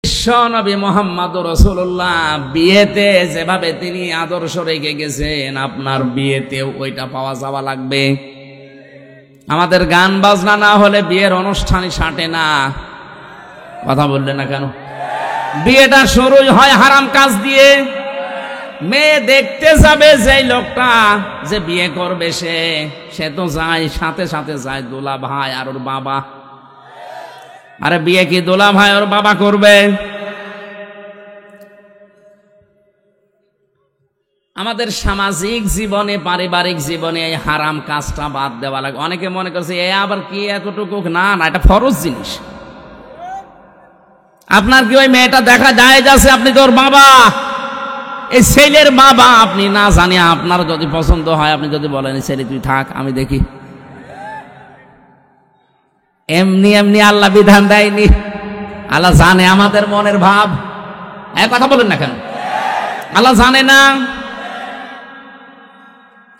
বিশ্বনবী মুহাম্মদুর রাসূলুল্লাহ বিয়েতে যেভাবে তিনি আদর্শ রেখে গেছেন, আপনার বিয়েতেও ওইটা পাওয়া যাওয়া লাগবে। আমাদের গান বাজনা না হলে বিয়ের অনুষ্ঠানই সাটে না। কথা বললেন না কেন? বিয়েটা শুরুই হয় হারাম কাজ দিয়ে। মেয়ে দেখতে যাবে যেই লোকটা যে বিয়ে করবে, সে তো যায়, সাথে সাথে যায় দোলা ভাই আর ওর বাবা। আরে বিয়ে কি দোলা ভাই ওর বাবা করবে? আমাদের সামাজিক জীবনে, পারিবারিক জীবনে এই হারাম কাজটা বাদ দেওয়া লাগে। অনেকে মনে করছে এ আবার কি এতটুকু, না না, এটা ফরজ জিনিস। আপনার কি ওই মেয়েটা দেখা যায় যাচ্ছে, আপনি তোর বাবা, এই ছেলের বাবা, আপনি না জানি আপনার যদি পছন্দ হয়, আপনি যদি বলেন ছেলে তুই থাক আমি দেখি, এমনি এমনি আল্লাহ বিধান দেয়নি। আল্লাহ জানে আমাদের মনের ভাব। এক কথা বলেন না কেন? আল্লাহ জানে না?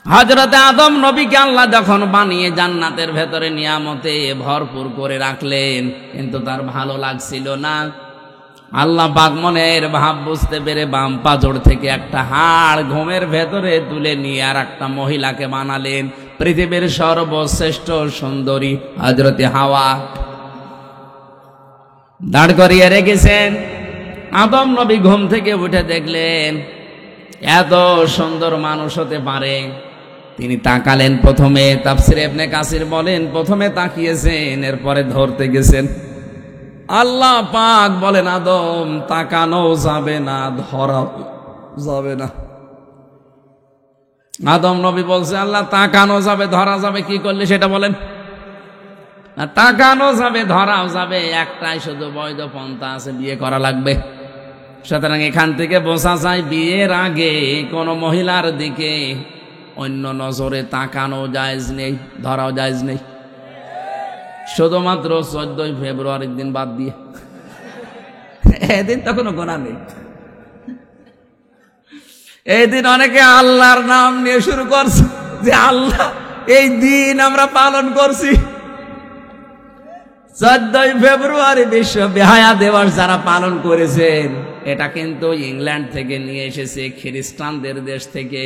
হযরতে আদম নবীকে আল্লাহ যখন বানিয়ে জান্নাতের ভেতরে নিয়ামতে ভরপুর করে রাখলেন, কিন্তু তার ভালো লাগছিল না। আল্লাহ পাক মনের ভাব বুঝতে পেরে বাম পাজর থেকে একটা হাড় ঘুমের ভেতরে তুলে নিয়ে আর একটা মহিলাকে বানালেন, পৃথিবীর সর্বশ্রেষ্ঠ সুন্দরী হযরতে হাওয়া দাঁড় করিয়ে রেখেছেন। আদম নবী ঘুম থেকে উঠে দেখলেন এত সুন্দর মানুষ হতে পারে। তিনি তাকালেন, প্রথমে তাফসীরে ইবনে কাসির বলেন প্রথমে তাকিয়েছেন, এরপরে ধরতে গেছেন। আল্লাহ পাক বলেন আদম তাকানো যাবে না, ধরা যাবে না। আদম নবী বলছে আল্লাহ তাকানো যাবে, ধরা যাবে, কি করলে সেটা বলেন? তাকানো যাবে, ধরাও যাবে, একটাই শুধু বৈধ পন্থা আছে, বিয়ে করা লাগবে। সুতরাং এখান থেকে বোঝা যায় বিয়ের আগে কোন মহিলার দিকে অন্য নজরে তাকানো জায়েজ নেই, ধরাও জায়েজ নেই, শুধুমাত্র 14 ফেব্রুয়ারির দিন বাদ দিয়ে। এদিন তো কোনো গোনা নেই। এই দিন অনেকে আল্লাহর নাম নিয়ে শুরু করছে যে আল্লাহ এই দিন আমরা পালন করছি। 14 ফেব্রুয়ারি বিশ্ব বেহায়া দিবস যারা পালন করেছেন, এটা কিন্তু ইংল্যান্ড থেকে নিয়ে এসেছে, খ্রিস্টানদের দেশ থেকে।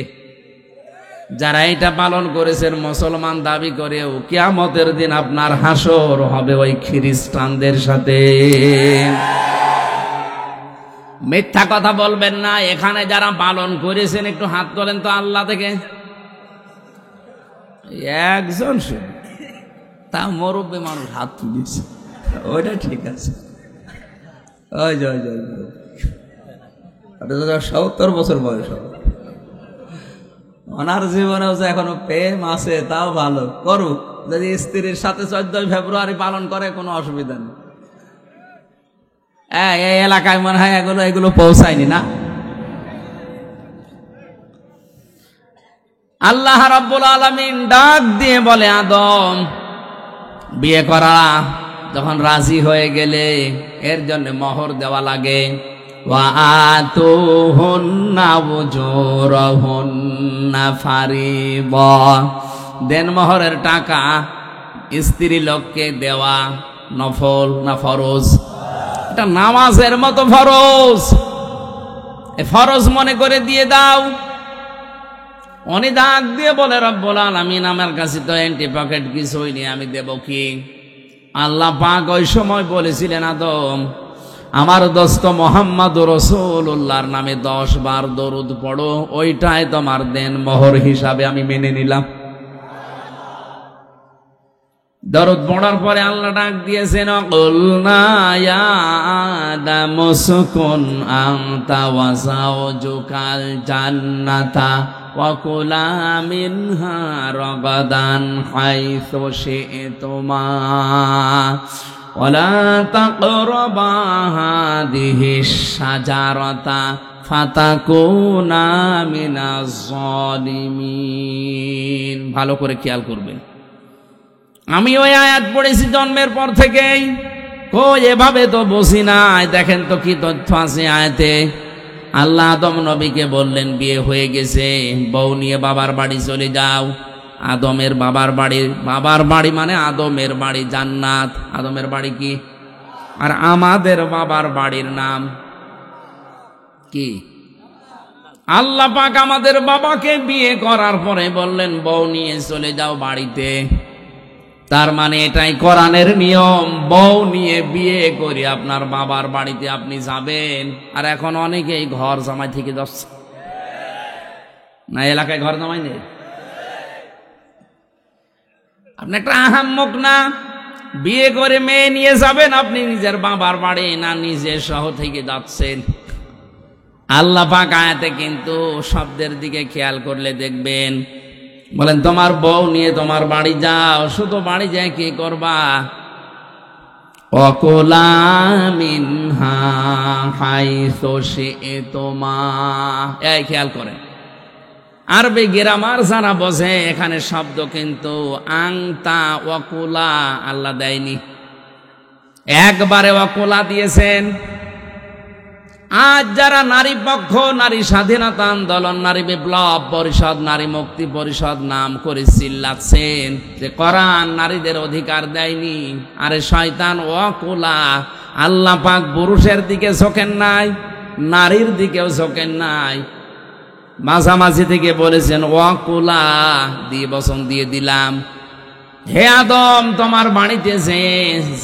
যারা এটা পালন করেছেন মুসলমান দাবি করেও, কিয়ামতের দিন আপনার হাসর হবে ওই খ্রিস্টানদের সাথে। মিথ্যা কথা বলবেন না। এখানে যারা পালন করেছেন একটু হাত তোলেন তো আল্লাহ থেকে। একজন তা মুরব্বী মানুষ হাত তুলেছে, ওইটা ঠিক আছে। ওই জয় জয় 70 বছর বয়স হবে, ওনার জীবনেও যে এখনো প্রেম আছে, তাও ভালো করুক। যদি স্ত্রীর সাথে 14 ফেব্রুয়ারি পালন করে কোনো অসুবিধা নেই। এই এলাকায় মনে হয় এগুলো পৌঁছায়নি না। আল্লাহ রাব্বুল আলামিন ডাক দিয়ে বলে আদম বিয়ে করা যখন রাজি হয়ে গেলে এর জন্য মোহর দেওয়া লাগে। ওয়া আতুহুন্না উজুরহুন্না ফারিদা, দেন মোহরের টাকা স্ত্রী লোককে দেওয়া নফল না ফরজ? এটা নামাজের মতো ফরজ। ফরজ মনে করে দিয়ে দাও। উনি ডাক দিয়ে বলে রব্বুল আলামিন আমার কাছে তো এন্টি পকেট কিছুই নেই, আমি দেব কি? আল্লাহ পাক ওই সময় বলেছিলেন আদম আমার দোস্ত মুহাম্মদুর রাসূলুল্লাহর নামে 10 বার দরুদ পড়ো, ওইটাই তোমার দেন মোহর হিসাবে আমি মেনে নিলাম। দরুদ পড়ার পরে আল্লাহ ডাক দিয়েছেন কুলনা ইয়া আদাম উসকুন আনতা ওয়া যাওজুকাল জান্নাতা ওয়া কুলা মিনহা রাগাদান হাইসু শি'তুমা ওয়া লা তাকরাবা হাদিহিশ শাজারাতা ফাতাকুনা মিনাজ জালিমিন। ভালো করে খেয়াল করবেন। আমি ওই আয়াত পড়েছি জন্মের পর থেকেই, এভাবে তো বসি নাই। দেখেন তো কি তথ্য আছে আয়াতে। আল্লাহ আদম নবীকে বললেন বিয়ে হয়ে গেছে, বউ নিয়ে বাবার বাড়ি চলে যাও। আদমের বাবার বাড়ি মানে আদমের বাড়ি জান্নাত। আদমের বাড়ি কি? আর আমাদের বাবার বাড়ির নাম কি? আল্লাহ পাক আমাদের বাবাকে বিয়ে করার পরে বললেন, বউ নিয়ে চলে যাও বাড়িতে। তার মানে এটাই কোরআনের নিয়ম, বউ নিয়ে বিয়ে করে আপনার বাবার বাড়িতে আপনি যাবেন। আর এখন অনেকেই ঘর জামাই থেকে যাচ্ছে না, এলাকায় ঘর জামাই নেই। আপনি একটা আহাম্মক না? বিয়ে করে মেয়ে নিয়ে যাবেন আপনি নিজের বাবার বাড়ি, না নিজের শহর থেকে যাচ্ছেন? আল্লাহ পাক আয়াতে কিন্তু শব্দের দিকে খেয়াল করলে দেখবেন, বলেন তোমার বউ নিয়ে তোমার বাড়ি যাও। শুধু বাড়ি যায় কি করবা? ওয়াকুলা মিনহা হাইসু শি'তুমা। এই খেয়াল করেন, আরবি গ্রামার যারা বোঝে, এখানে শব্দ কিন্তু আংতা ওয়াকুলা আল্লাহ দেয়নি, একবারে ওয়াকুলা দিয়েছেন। আজ যারা নারী পক্ষ, নারী স্বাধীনতা আন্দোলন, নারী বিপ্লব পরিষদ, নারী মুক্তি পরিষদ নাম করে চিল্লাচ্ছেন যে কোরআন নারীদের অধিকার দেয়নি, আরে শয়তান, ওয়াকুলা। আল্লাহ পাক পুরুষের দিকে ঝোঁকেন নাই, নারীর দিকেও ঝোঁকেন নাই, মাঝামাঝি থেকে বলেছেন ওয়াকুলা, দিয়ে বচন দিয়ে দিলাম, হে আদম তোমার বাড়িতে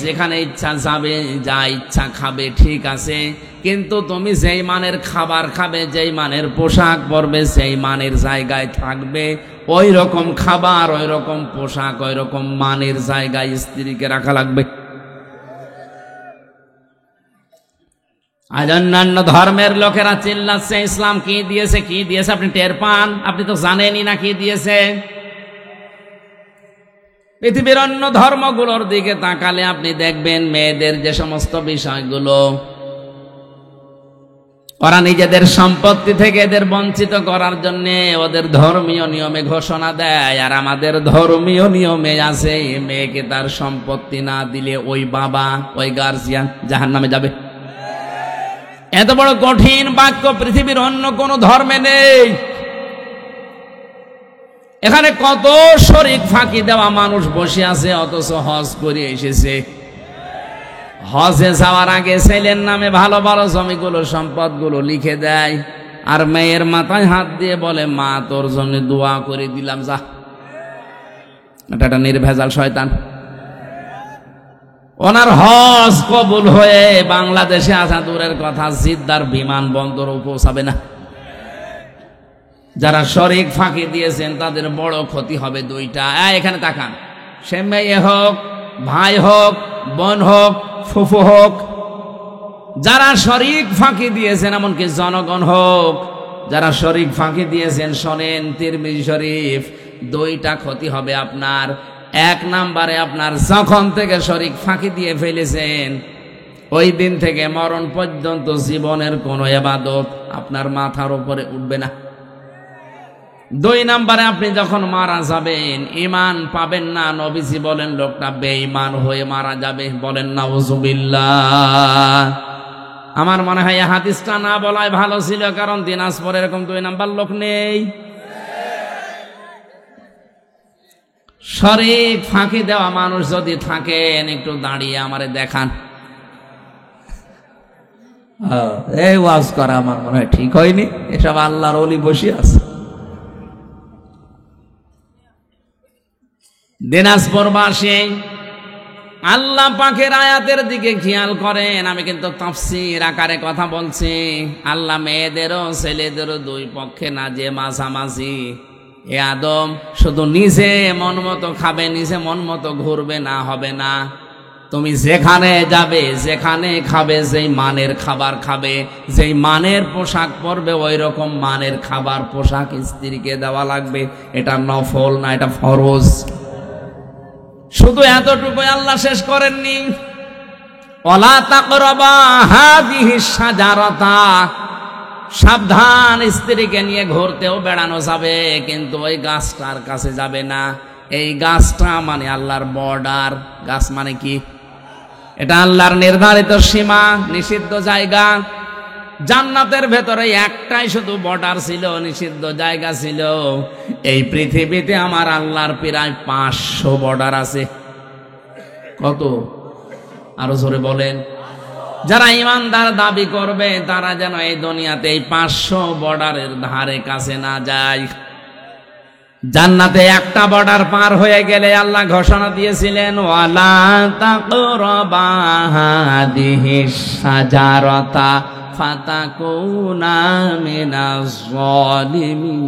যেখানে ইচ্ছা যাবে, যা ইচ্ছা খাবে, ঠিক আছে, কিন্তু তুমি যেই মানের খাবার খাবে, যেই মানের পোশাক পরবে, সেই মানের জায়গায় থাকবে। ওই রকম খাবার, ওই রকম পোশাক, ওই রকম মানের জায়গায় স্ত্রীকে রাখা লাগবে। আজ অন্যান্য ধর্মের লোকেরা চিল্লাচ্ছে ইসলাম কি দিয়েছে, কি দিয়েছে আপনি টের পান? আপনি তো জানেনই না কি দিয়েছে। পৃথিবীর অন্য ধর্মগুলোর দিকে তাকালে আপনি দেখবেন মেয়েদের যে সমস্ত বিষয়গুলো ওরা নিজেদের সম্পত্তি থেকে এদের বঞ্চিত করার জন্য ওদের ধর্মীয় নিয়মে ঘোষণা দেয়। আর আমাদের ধর্মীয় নিয়মে আছে মেয়েকে তার সম্পত্তি না দিলে ওই বাবা, ওই গার্জিয়ান জাহান্নামে যাবে। এত বড় কঠিন বাক্য পৃথিবীর অন্য কোন ধর্মে নেই। এখানে কত শরীক ফাঁকি দেওয়া মানুষ বসে আছে, অথচ হজ করে এসেছে। হজে যাওয়ার আগে ছেলের নামে ভালো ভালো জমিগুলো, সম্পদগুলো লিখে দেয়, আর মেয়ের মাথায় হাত দিয়ে বলে, মা তোর জন্য দোয়া করে দিলাম, যা। এটা একটা নির্ভেজাল শয়তান। ওনার হজ কবুল হয়ে বাংলাদেশে আসা দূরের কথা, জিদ্দার বিমানবন্দরও পৌঁছাবে না। যারা শরীক ফাঁকি দিয়েছেন তাদের বড় ক্ষতি হবে দুইটা। এখানে তাকান, সে মেয়ে হোক, ভাই হোক, বোন হোক, ফুফু হোক, যারা শরীক ফাঁকি দিয়েছেন, এমনকি জনগণ হোক, যারা শরীক ফাঁকি দিয়েছেন, শোনেন তিরমিজি শরীফ, দুইটা ক্ষতি হবে আপনার। এক নাম্বারে, আপনার যখন থেকে শরীক ফাঁকি দিয়ে ফেলেছেন ওই দিন থেকে মরণ পর্যন্ত জীবনের কোনো ইবাদত আপনার মাথার উপরে উঠবে না। দুই নাম্বারে, আপনি যখন মারা যাবেন ঈমান পাবেন না। নবীজি বলেন লোকটা বেঈমান হয়ে মারা যাবে। বলেন নাউযুবিল্লাহ। আমার মনে হয় এই হাদিসটা না বলাই ভালো ছিল, কারণ দিনাজপুরে এরকম দুই নাম্বার লোক নেই। শরীক ফাঁকি দেওয়া মানুষ যদি থাকেন, একটু দাঁড়িয়ে আমারে দেখান। এই ওয়াজ করা আমার মনে হয় ঠিক হয়নি, এসব আল্লাহর ওলি বসে আছে। দিনাজপুরবাসী আল্লাহ পাকের আয়াতের দিকে খেয়াল করেন। আমি কিন্তু তাফসীর আকারে কথা বলছি। আল্লাহ মেয়েদেরও ছেলেদেরও দুই পক্ষে না, যে মাঝামাঝি। এ আদম, শুধু নিজে মন মতো খাবে, নিজে মন মতো ঘুরবে না, হবে না। তুমি যেখানে যাবে, যেখানে খাবে, যেই মানের খাবার খাবে, যেই মানের পোশাক পরবে, ওই রকম মানের খাবার পোশাক স্ত্রীকে দেওয়া লাগবে। এটা নফল না, এটা ফরজ। শুধু এতটুকু আল্লাহ শেষ করেননি, ওয়ালা তাকরাবা হাযিহিস শাজারাতা, সাবধান, স্ত্রীকে নিয়ে ঘুরতেও বেড়ানো যাবে, কিন্তু ওই গাছটার কাছে যাবে না। এই গাছটা মানে আল্লাহর বর্ডার। গাছ মানে কি? এটা আল্লাহর নির্ধারিত সীমা, নিষিদ্ধ জায়গা। জান্নাতের ভেতরে একটাই শুধু বর্ডার ছিল, নিষিদ্ধ জায়গা ছিল। এই পৃথিবীতে আমার আল্লাহর প্রায় 500 বর্ডার আছে। কত? আরো জোরে বলেন। যারা ইমানদার দাবি করবে তারা যেন এই দুনিয়াতে এই 500 বর্ডারের ধারে কাছে না যায়। জান্নাতে একটা বর্ডার পার হয়ে গেলে আল্লাহ ঘোষণা দিয়েছিলেন, ওয়ালা তাকরাবা হাদিহিস শাজারাতা ফাতাকুনা মিনাজ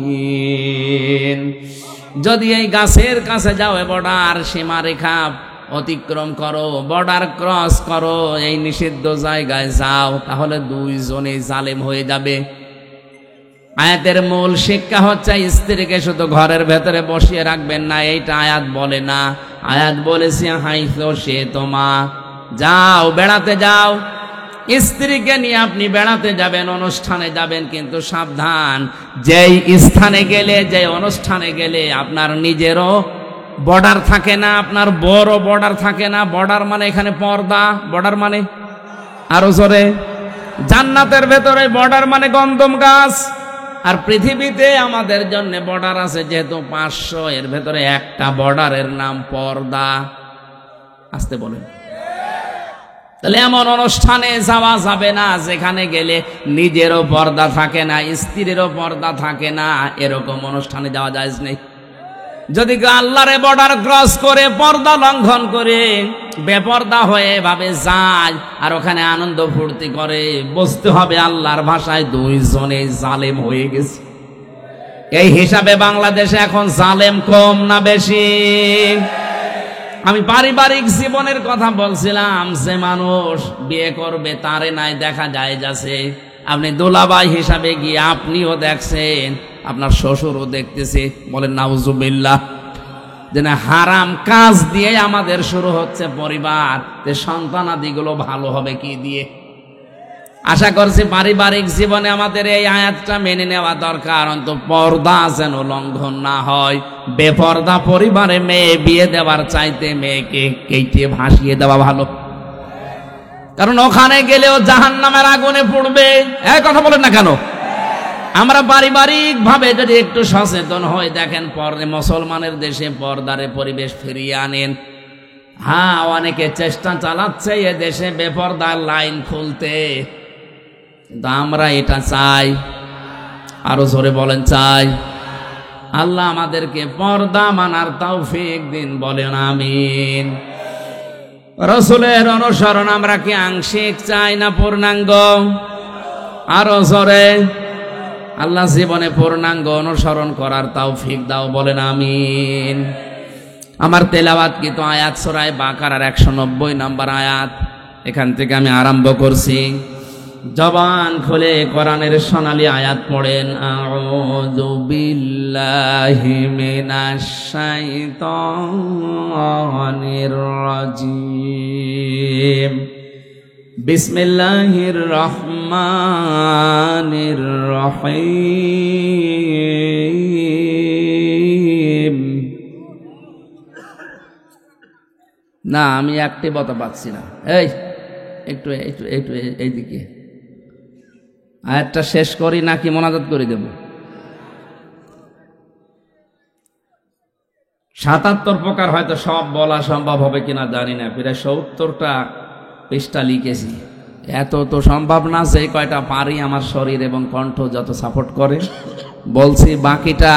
জালিমিন। যদি এই গাছের কাছে যাও, বর্ডার সীমারেখা অতিক্রম করো, বর্ডার ক্রস করো, এই নিষিদ্ধ জায়গায় যাও, তাহলে দুইজনেই জালেম হয়ে যাবে। আয়াতের মূল শিক্ষা হচ্ছে স্ত্রীকে শুধু ঘরের ভেতরে বসিয়ে রাখবেন না, এইটা আয়াত বলে না। আয়াত বলেছে হাইসো সে তোমা, যাও বেড়াতে যাও। স্ত্রীকে নিয়ে আপনি বেড়াতে যাবেন, অনুষ্ঠানে যাবেন, কিন্তু সাবধান, যেই স্থানে গেলে, যে অনুষ্ঠানে গেলে আপনার নিজেরও বর্ডার থাকে না, আপনার বড় বর্ডার থাকে না। বর্ডার মানে এখানে পর্দা, বর্ডার মানে আরো জোরে, জান্নাতের ভেতরে বর্ডার মানে গন্ধম গাছ। আর পৃথিবীতে আমাদের জন্য বর্ডার আছে যেহেতু 500, এর ভেতরে একটা বর্ডারের নাম পর্দা। আসতে বলেন। তাহলে এমন অনুষ্ঠানে যাওয়া যাবে না যেখানে গেলে নিজেরও পর্দা থাকে না, স্ত্রীরও পর্দা থাকে না, এরকম অনুষ্ঠানে যাওয়া জায়েজ নেই। যদি আল্লাহর বর্ডার ক্রস করে, পর্দা লঙ্ঘন করে, বেপর্দা হয়ে ভাবে যায় আর ওখানে আনন্দ ফুর্তি করে, বুঝতে হবে আল্লাহর ভাষায় দুইজনে জালেম হয়ে গেছে। এই হিসাবে বাংলাদেশে এখন জালেম কম না বেশি? আমি পারিবারিক জীবনের কথা বলছিলাম, যে মানুষ বিয়ে করবে তারে নাই দেখা যায় যাচ্ছে, আপনি দোলাবাই হিসাবে গিয়ে আপনিও দেখছেন, আপনার শ্বশুরও দেখতেছে, বলেন নাউজুবিল্লাহ। যে না, হারাম কাজ দিয়ে আমাদের শুরু হচ্ছে পরিবার, যে সন্তানাদিগুলো ভালো হবে কি দিয়ে? আশা করছি পারিবারিক জীবনে আমাদের এই আয়াতটা মেনে নেওয়া দরকার, অন্তত পর্দা যেন লঙ্ঘন না হয়। বেপর্দা পরিবারে মেয়ে বিয়ে দেওয়ার চাইতে মেয়েকে কেটে ভাসিয়ে দেওয়া ভালো, কারণ ওখানে গেলেও জাহান্নামের আগুনে পড়বে। এই কথা বলেন না কেন? আমরা পারিবারিক ভাবে যদি একটু সচেতন হই, দেখেন মুসলমানের দেশে পর্দারে পরিবেশ ফিরিয়ে আনেন। হ্যাঁ, অনেকে চেষ্টা চালাচ্ছে এ দেশে বেপর্দার লাইন খুলতে, কিন্তু আমরা এটা চাই? আরো জোরে বলেন চাই? আল্লাহ আমাদেরকে পর্দা মানার তৌফিক দিন, বলেন আমিন। রাসূলের অনুসরণ আমরা কি আংশিক চাই না পূর্ণাঙ্গ? আরো জোরে। আল্লাহ জীবনে পূর্ণাঙ্গ অনুসরণ করার তৌফিক দাও, বলেন আমিন। আমার তেলাওয়াত কিন্তু আয়াত সূরা বাকারার 190 নম্বর আয়াত, এখান থেকে আমি আরম্ভ করছি। জবান খুলে কোরআনের সোনালী আয়াত পড়েন। আউযু বিল্লাহি মিনাশ শাইতানির রাজিম। বিসমিল্লাহির রহমানির রহিম। না, আমি একটি বতা পাচ্ছি না। এই একটু একটু একটু এইদিকে আয়াতটা শেষ করি নাকি মোনাজাত করে দেব? 77 প্রকার, হয়তো সব বলা সম্ভব হবে কিনা জানি না, প্রায় 70টা পৃষ্ঠা লিখেছি। এত তো সম্ভব না, যে কয়টা পারি আমার শরীর এবং কণ্ঠ যত সাপোর্ট করে বলছি। বাকিটা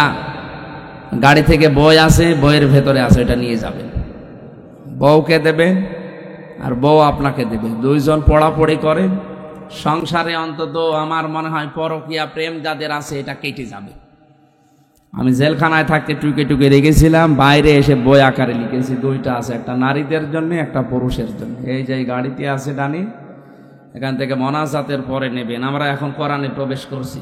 গাড়ি থেকে বই আছে, বইয়ের ভেতরে আছে, এটা নিয়ে যাবেন। বউকে দেবেন আর বউ আপনাকে দেবে, দুইজন পড়াপড়ি করেন। সংসারে অন্তত আমার মনে হয় পরকীয়া প্রেম যাদের আছে এটা কেটে যাবে। আমি জেলখানায় থাকতে টুকে টুকে রেখেছিলাম, বাইরে এসে বই আকারে লিখেছি, 2টা আছে, একটা নারীদের জন্য, একটা পুরুষের জন্য। এই যে গাড়িতে আছে ডানি, এখান থেকে মোনাজাতের পরে নেবেন। আমরা এখন কোরআনে প্রবেশ করছি।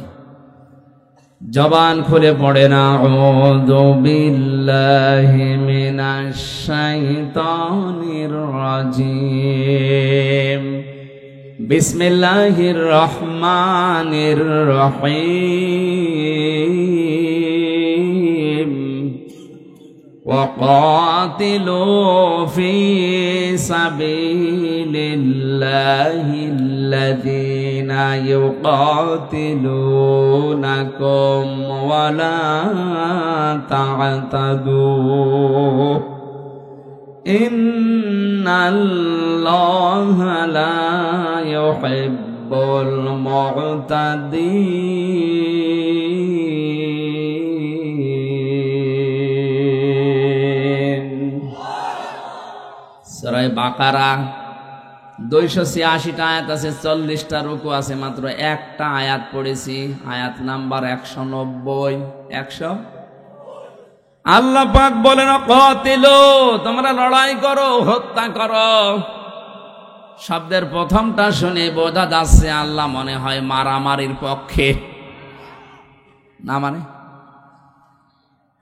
জবান খুলে পড়ে না, আউযু বিল্লাহি মিনাশ শাইতানির রাজিম। বিসমিল্লাহির রহমানির রহিম। وقاتلوا في سبيل الله الذين يقاتلونكم ولا تعتدوا ইন্নাল্লাহা লা ইউহিব্বুল মু'তাদিন। সূরা বাকারা 286টা আয়াত আছে, 40টা রুকু আছে, মাত্র একটা আয়াত পড়েছি, আয়াত নাম্বার 190। 100 আল্লাহ পাক বলেন কাতিলু, তোমরা লড়াই করো, হত্যা করো। শব্দের প্রথমটা শুনে বোঝা যাচ্ছে আল্লাহ মনে হয় মারামারির পক্ষে না। মানে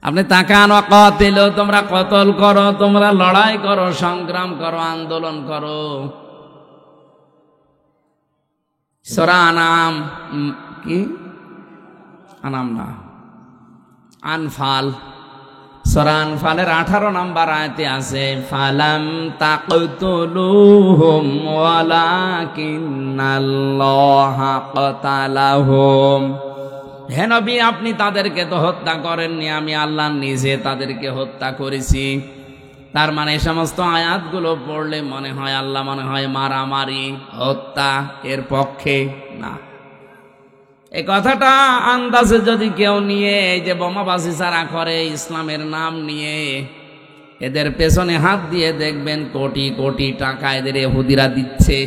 আপনি তাকান, কাতিলু, তোমরা কতল করো, তোমরা লড়াই করো, সংগ্রাম করো, আন্দোলন করো। সূরা আনাম, কি আনাম না, আনফাল, সূরা আনফালের 18 নম্বর আয়াতে আছে ফালাম তাকতুলুহুম ওয়ালাকিন্নাল্লাহা কাতালাহুম। হে নবী, আপনি তাদেরকে তো হত্যা করেননি, আমি আল্লাহ নিজে তাদেরকে হত্যা করেছি। তার মানে এই সমস্ত আয়াতগুলো পড়লে মনে হয় আল্লাহ মনে হয় মারামারি, হত্যা এর পক্ষে না। এই কথাটা আন্দাজে যদি কেউ নিয়ে এই যে বোমাবাজি যারা করে ইসলামের নাম নিয়ে, এদের পেছনে হাত দিয়ে দেখবেন কোটি কোটি টাকা এদের ইহুদিরা দিচ্ছে।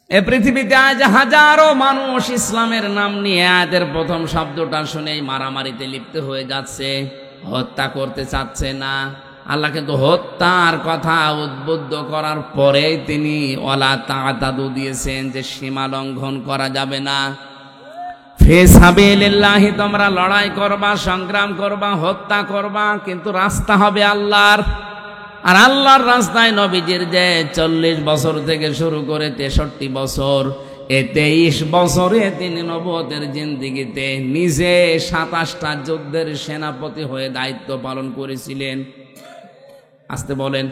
এ পৃথিবীতে আজ হাজারো মানুষ ইসলামের নাম নিয়ে আয়াতের প্রথম শব্দটা শুনেই মারামারিতে লিপ্ত হয়ে যাচ্ছে, হত্যা করতে চাচ্ছে না। আল্লাহ কিন্তু হত্যার কথা উদ্বুদ্ধ করার পরেই তিনি ওয়ালা তা'তাদু দিয়েছেন, যে সীমা লঙ্ঘন করা যাবে না। ফি সাবিলিল্লাহি, তোমরা লড়াই করবা, সংগ্রাম করবা, হত্যা করবা, কিন্তু রাস্তা হবে আল্লাহর। আর আল্লাহর রাস্তায় নবীজির যে 40 বছর থেকে শুরু করে 63 বছর, এই 23 বছরে তিনি নবুয়তের জিন্দেগিতে নিজে 27টা যুদ্ধের সেনাপতি হয়ে দায়িত্ব পালন করেছিলেন। আসতে বলেন,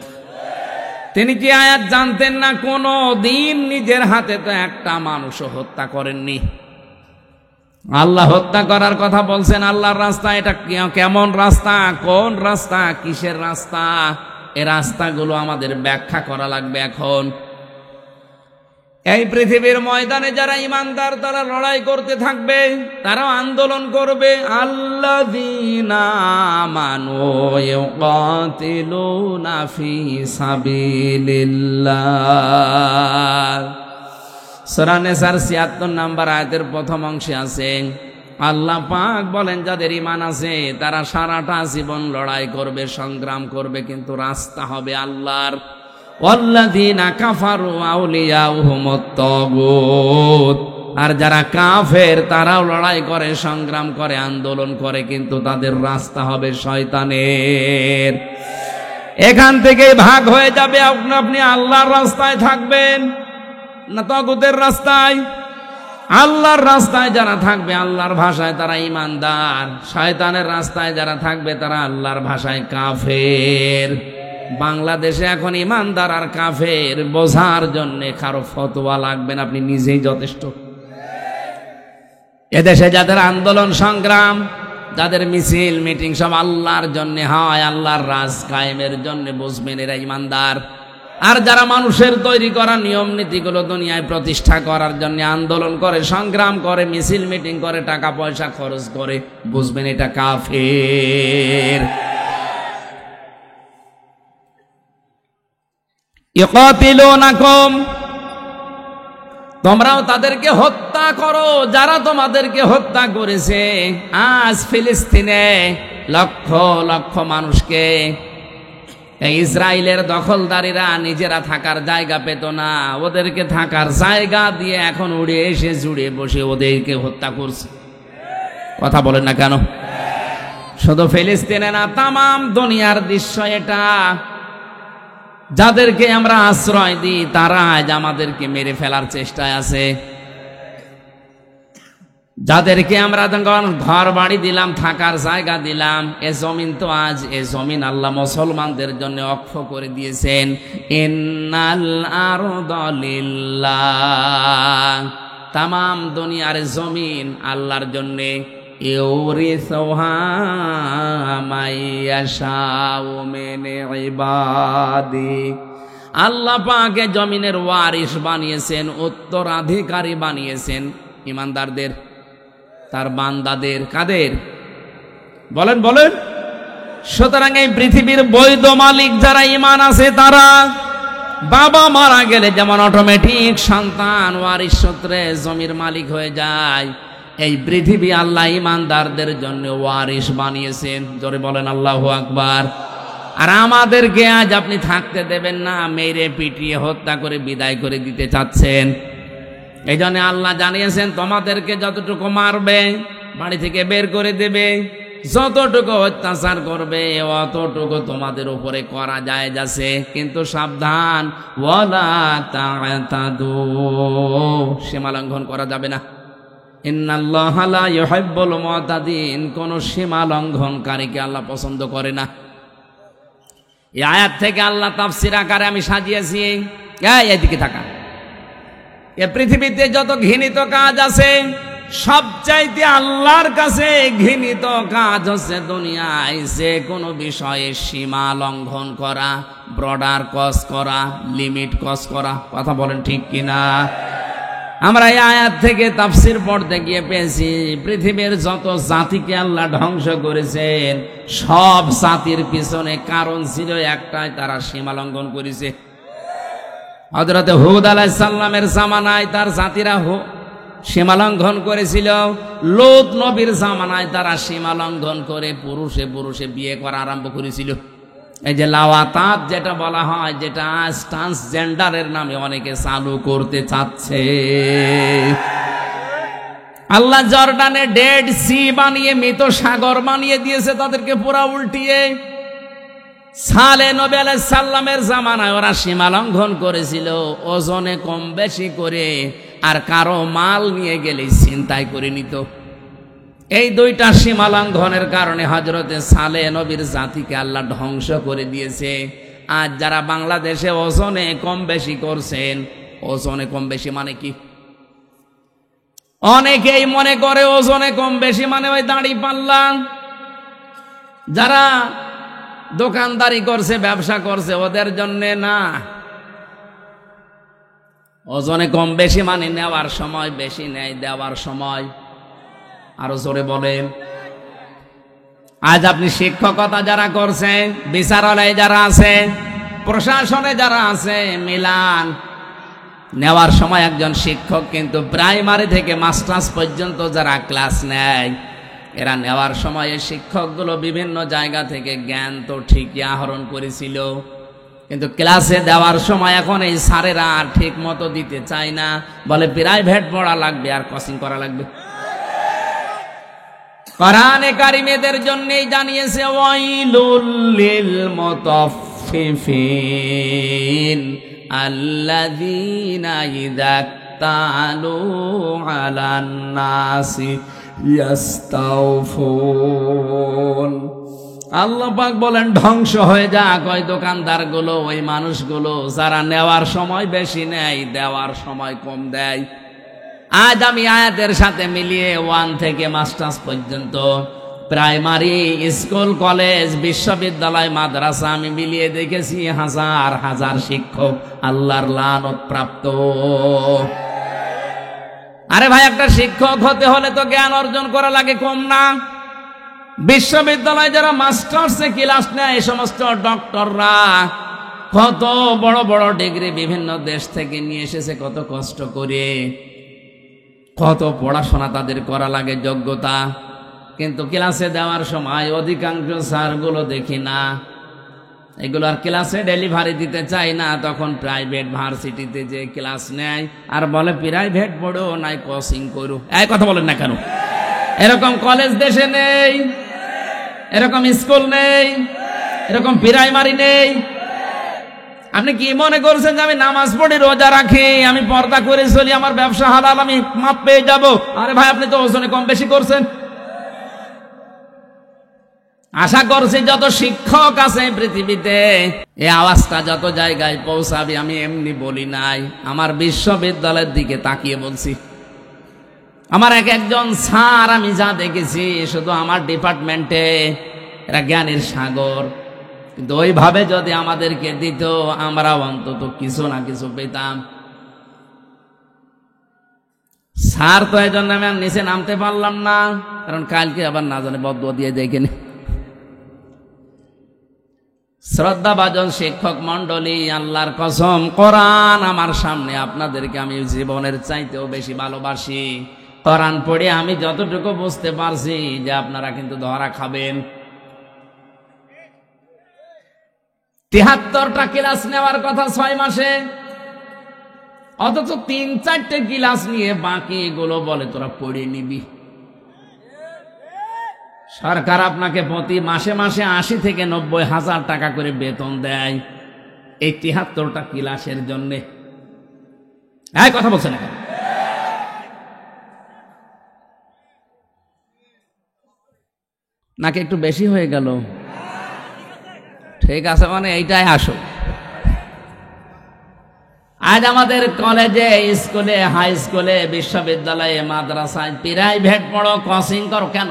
তিনি কি আয়াত জানতেন না? কোনো দিন নিজের হাতে তো একটা মানুষও হত্যা করেননি। আল্লাহ হত্যা করার কথা বলছেন আল্লাহর রাস্তা। এটা কেমন রাস্তা, কোন রাস্তা, কিসের রাস্তা? এই রাস্তাগুলো আমাদের ব্যাখ্যা করা লাগবে এখন। এই পৃথিবীর ময়দানে যারা ইমানদার তারা লড়াই করতে থাকবে, তারাও আন্দোলন করবে। আল্লাযীনা আমানু ইউকাতিলুনা ফি সাবিলিল্লাহ। সূরা নিসার 76 নম্বর আয়াতের প্রথম অংশে আছে আল্লাহ পাক বলেন যাদের ঈমান আছে তারা সারাটা জীবন লড়াই করবে, সংগ্রাম করবে, কিন্তু রাস্তা হবে আল্লাহর। ওয়াল্লাযীনা কাফারু আউলিয়াউহুমুত তাগুত, আর যারা কাফের তারাও লড়াই করে, সংগ্রাম করে, আন্দোলন করে, কিন্তু তাদের রাস্তা হবে শয়তানের। এখান থেকে ভাগ হয়ে যাবে, আপনি আল্লাহর রাস্তায় থাকবেন না তাগুতের রাস্তায়? আল্লাহর রাস্তায় যারা থাকবে আল্লাহর ভাষায় তারা ঈমানদার, শয়তানের রাস্তায় যারা থাকবে তারা আল্লাহর ভাষায় কাফের। বাংলাদেশে এখন ঈমানদার আর কাফের বোঝার জন্য কারো ফতোয়া লাগবে না, আপনি নিজেই যথেষ্ট। এদেশে যাদের আন্দোলন সংগ্রাম, যাদের মিছিল মিটিং সব আল্লাহর জন্য হয়, আল্লাহর রাজ কায়েমের জন্য, বুঝবেন এরা ঈমানদার। আর যারা মানুষের তৈরি করা নিয়ম নীতিগুলো দুনিয়ায় প্রতিষ্ঠা করার জন্য আন্দোলন করে, সংগ্রাম করে, মিছিল মিটিং করে, টাকা পয়সা খরচ করে, বুঝবেন এটা কাফের। ইকাতিলুনাকুম, তোমরাও তাদেরকে হত্যা করো যারা তোমাদেরকে হত্যা করেছে। আজ ফিলিস্তিনে লক্ষ লক্ষ মানুষকে ইসরায়েলের দখলদারীরা নিজেরা থাকার জায়গা পেত না, ওদেরকে থাকার জায়গা দিয়ে এখন উড়ে এসে জুড়ে বসে ওদেরকে হত্যা করছে। কথা বলেন না কেন? শুধু ফিলিস্তিনে না, তামাম দুনিয়ার দৃশ্য এটা। যাদেরকে আমরা আশ্রয় দিই তারা আজ আমাদেরকে মেরে ফেলার চেষ্টায় আছে। যাদেরকে আমরা ঘর বাড়ি দিলাম, থাকার জায়গা দিলাম, এ জমিন তো আজ এ জমিন আল্লাহ মুসলমানদের জন্য অক্ষ করে দিয়েছেন। ইন্নাল আরদা লিল্লাহ, তামাম দুনিয়ার জমিন আল্লাহর জন্যে। ইউরিসুহা মাইয়াশাউ মিন ইবাদি। আল্লাহ পাকে জমিনের ওয়ারিস বানিয়েছেন, উত্তরাধিকারী বানিয়েছেন ইমানদারদের, তার বান্দাদের। কাদের? বলেন বলেন। সুতরাং এই পৃথিবীর বৈধ মালিক যারা ঈমান আছে তারা বাবা মারা গেলে যেমন অটোমেটিক সন্তান ওয়ারিস সূত্রে জমির মালিক হয়ে যায়, এই পৃথিবী আল্লাহ ঈমানদারদের জন্য ওয়ারিস বানিয়েছেন। জোরে বলেন আল্লাহু আকবার। আর আমাদেরকে আজ আপনি থাকতে দেবেন না, মেরে পিটিয়ে হত্যা করে বিদায় করে দিতে চাচ্ছেন। এই জন্য আল্লাহ জানিয়েছেন তোমাদেরকে যতটুকু মারবে, বাড়ি থেকে বের করে দেবে, যতটুকু অত্যাচার করবে অতটুকু তোমাদের উপরে করা যায় যাচ্ছে, কিন্তু সাবধান, ওয়ালা তা'তাদু, সীমা লঙ্ঘন করা যাবে না। ইন্নাল্লাহা লা ইউহিব্বুল মু'তাদিন, কোন সীমা লঙ্ঘনকারীকে আল্লাহ পছন্দ করে না। এই আয়াত থেকে আল্লাহ তাফসীর আকারে আমি সাজিয়েছি। এইদিকে থাকা, এ পৃথিবীতে যত ঘৃণিত কাজ আছে সবচাইতে আল্লাহর কাছে ঘৃণিত কাজ হচ্ছে দুনিয়ায় যে কোনো বিষয়ে সীমা লঙ্ঘন করা, বর্ডার ক্রস করা, লিমিট ক্রস করা। কথা বলেন ঠিক কিনা? আমরা এই আয়াত থেকে তাফসীর পড়তে গিয়ে পেয়েছি পৃথিবীর যত জাতিকে আল্লাহ ধ্বংস করেছেন সব জাতির পিছনে কারণ ছিল একটাই, তারা সীমা লঙ্ঘন করেছে। হযরত হুদ আলাইহিস সালামের জামানায় তার জাতিরা সীমা লঙ্ঘন করেছিল। লূত নবীর জামানায় তারা সীমা লঙ্ঘন করে পুরুষে পুরুষে বিয়ে করা আরম্ভ করেছিল। এই যে লাওয়াতাত যেটা বলা হয়, যেটা ট্রান্সজেন্ডারের নামে অনেকে চালু করতে চাচ্ছে। আল্লাহ জর্ডানে ডেড সি বানিয়ে, মৃত সাগর বানিয়ে দিয়েছে তাদেরকে পুরা উল্টিয়ে। সালেহ নবী আলাইহিস সালামের জামানায় ওরা সীমা লঙ্ঘন করেছিল ওজনে কম বেশি করে, আর কারো মাল নিয়ে গেলে ছিনতাই করে নিত। এই দুইটা সীমা লঙ্ঘনের কারণে হযরতে সালেহ নবীর জাতিকে আল্লাহ ধ্বংস করে দিয়েছে। আজ যারা বাংলাদেশে ওজনে কম বেশি করছেন, ওজনে কম বেশি মানে কি? অনেকেই মনে করে ওজনে কম বেশি মানে ওই দাড়ি পাল্লা। যারা দোকানদারি করছে, ব্যবসা করছে, ওদের জন্য না। ওজনে কম বেশি মানে নেওয়ার সময় বেশি নেয়, দেওয়ার সময় আরো জোরে বলেন। আজ আপনি শিক্ষকতা যারা করছেন, বিচারালয়ে যারা আছে, প্রশাসনে যারা আছে, মিলান, নেওয়ার সময় একজন শিক্ষক কিন্তু প্রাইমারি থেকে মাস্টার্স পর্যন্ত যারা ক্লাস নেয়, এরা নেওয়ার সময় এই শিক্ষকগুলো বিভিন্ন জায়গা থেকে জ্ঞান তো ঠিকই আহরণ করেছিল, কিন্তু ক্লাসে দেওয়ার সময় এখন এই স্যারেরা আর ঠিক মতো দিতে চায় না, বলে প্রাইভেট পড়া লাগবে আর কোচিং করা লাগবে। কোরআনে কারিমেদের জন্যই জানিয়েছে ওয়াইলুল লিল মুতাফফিফিন আল্লাযীনা ইযা তালু আলান নাসি ইয়াস্তাউফুন। আল্লাহ পাক বলেন ধ্বংস হয়ে যাক ওই দোকানদারগুলো, ওই মানুষগুলো যারা নেওয়ার সময় বেশি নেয়, দেওয়ার সময় কম দেয়। আজ আমি আয়াতের সাথে মিলিয়ে 1 থেকে মাস্টার্স পর্যন্ত প্রাইমারি স্কুল, কলেজ, বিশ্ববিদ্যালয়, মাদ্রাসা আমি মিলিয়ে দেখেছি হাজার হাজার শিক্ষক আল্লাহর লানত প্রাপ্ত। আরে ভাই, একটা শিক্ষক হতে হলে তো জ্ঞান অর্জন করা লাগে, কম না? বিশ্ববিদ্যালয়ে যারা মাস্টার্সে ক্লাস নেয়, এই সমস্ত ডক্টররা কত বড় বড় ডিগ্রি বিভিন্ন দেশ থেকে নিয়ে এসেছে, কত কষ্ট করে, কত পড়াশোনা তাদের করা লাগে, যোগ্যতা। কিন্তু ক্লাসে দেওয়ার সময় অধিকাংশ স্যারগুলো দেখি না, এগুলো আর ক্লাসে ডেলিভারি দিতে চায় না, তখন প্রাইভেট ভার্সিটিতে যে ক্লাস নেয় আর বলে প্রাইভেট পড়ো নাই কোচিং করো। এই কথা বলেন না কেন? এরকম কলেজ দেশে নেই, এরকম স্কুল নেই, এরকম প্রাইমারি নেই। আপনি কি মনে করছেন যে আমি নামাজ পড়ি, রোজা রাখি, আমি পর্দা করে চলি, আমার ব্যবসা হালাল, আমি মাপ পেয়ে যাব? আরে ভাই, আপনি তো ওজনে কম বেশি করছেন। আশা করছি যত শিক্ষক আছে পৃথিবীতে, এই আওয়াজটা যত জায়গায় পৌঁছাবে, আমি এমনি বলি নাই, আমার বিশ্ববিদ্যালয়ের দিকে তাকিয়ে বলছি। আমার একজন স্যার আমি যা দেখেছি, শুধু আমার ডিপার্টমেন্টে এরা জ্ঞানের সাগর, কিন্তু ওইভাবে যদি আমাদেরকে দিত আমরা অন্তত কিছু না কিছু পেতাম। স্যার তো এই জন্য আমি আর নিচে নামতে পারলাম না, কারণ কালকে আবার না জানে বদুয়া দিয়ে দেখেনি। শ্রদ্ধাভাজন শিক্ষক মন্ডলী, আল্লাহর কসম, কোরআন আমার সামনে, আপনাদেরকে আমি জীবনের চাইতেও বেশি ভালোবাসি। কোরআন পড়ে আমি যতটুকু বুঝতে পারছি যে আপনারা কিন্তু ধরা খাবেন। 73টা ক্লাস নেওয়ার কথা 6 মাসে, অথচ 3-4টে ক্লাস নিয়ে বাকি এগুলো বলে তোরা পড়ে নিবি। সরকার আপনাকে প্রতি মাসে মাসে 80 থেকে 90 হাজার টাকা করে বেতন দেয় এই 73টা ক্লাসের জন্যে। এই কথা বলছেন না, নাকি একটু বেশি হয়ে গেল? ঠিক আছে, মানে এইটাই আসো। আজ আমাদের কলেজে, স্কুলে, হাই স্কুলে, বিশ্ববিদ্যালয়ে, মাদ্রাসায় প্রাইভেট পড়ো, কোচিং করো, কেন?